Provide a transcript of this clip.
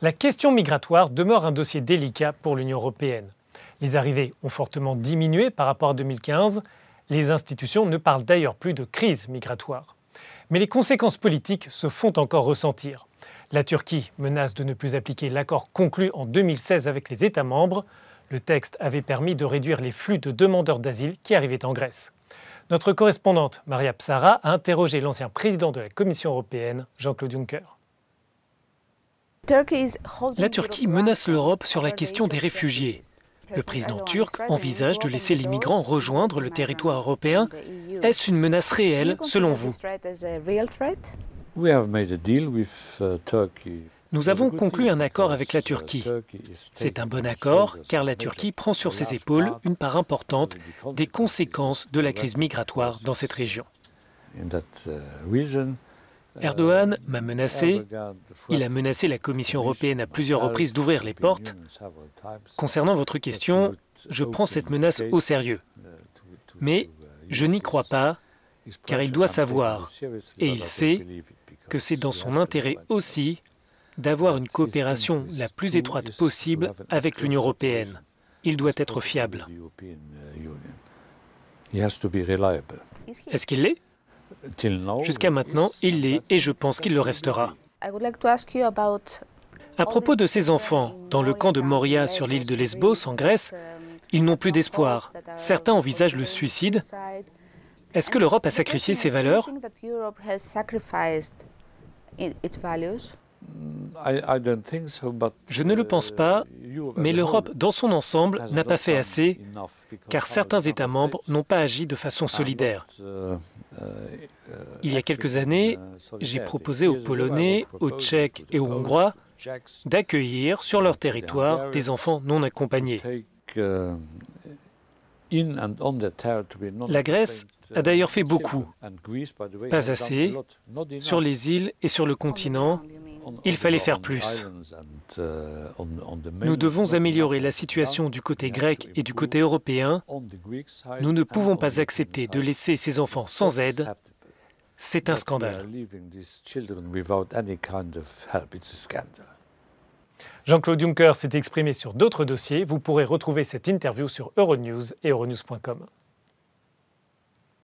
La question migratoire demeure un dossier délicat pour l'Union européenne. Les arrivées ont fortement diminué par rapport à 2015. Les institutions ne parlent d'ailleurs plus de crise migratoire. Mais les conséquences politiques se font encore ressentir. La Turquie menace de ne plus appliquer l'accord conclu en 2016 avec les États membres. Le texte avait permis de réduire les flux de demandeurs d'asile qui arrivaient en Grèce. Notre correspondante Maria Psara a interrogé l'ancien président de la Commission européenne, Jean-Claude Juncker. La Turquie menace l'Europe sur la question des réfugiés. Le président turc envisage de laisser les migrants rejoindre le territoire européen. Est-ce une menace réelle, selon vous? Nous avons conclu un accord avec la Turquie. C'est un bon accord car la Turquie prend sur ses épaules une part importante des conséquences de la crise migratoire dans cette région. Erdogan m'a menacé, il a menacé la Commission européenne à plusieurs reprises d'ouvrir les portes. Concernant votre question, je prends cette menace au sérieux. Mais je n'y crois pas, car il doit savoir, et il sait, que c'est dans son intérêt aussi d'avoir une coopération la plus étroite possible avec l'Union européenne. Il doit être fiable. Est-ce qu'il l'est ? Jusqu'à maintenant, il l'est et je pense qu'il le restera. À propos de ces enfants, dans le camp de Moria sur l'île de Lesbos, en Grèce, ils n'ont plus d'espoir. Certains envisagent le suicide. Est-ce que l'Europe a sacrifié ses valeurs ? Je ne le pense pas, mais l'Europe dans son ensemble n'a pas fait assez, car certains États membres n'ont pas agi de façon solidaire. Il y a quelques années, j'ai proposé aux Polonais, aux Tchèques et aux Hongrois d'accueillir sur leur territoire des enfants non accompagnés. La Grèce a d'ailleurs fait beaucoup, pas assez, sur les îles et sur le continent. Il fallait faire plus. Nous devons améliorer la situation du côté grec et du côté européen. Nous ne pouvons pas accepter de laisser ces enfants sans aide. C'est un scandale. Jean-Claude Juncker s'est exprimé sur d'autres dossiers. Vous pourrez retrouver cette interview sur Euronews et euronews.com.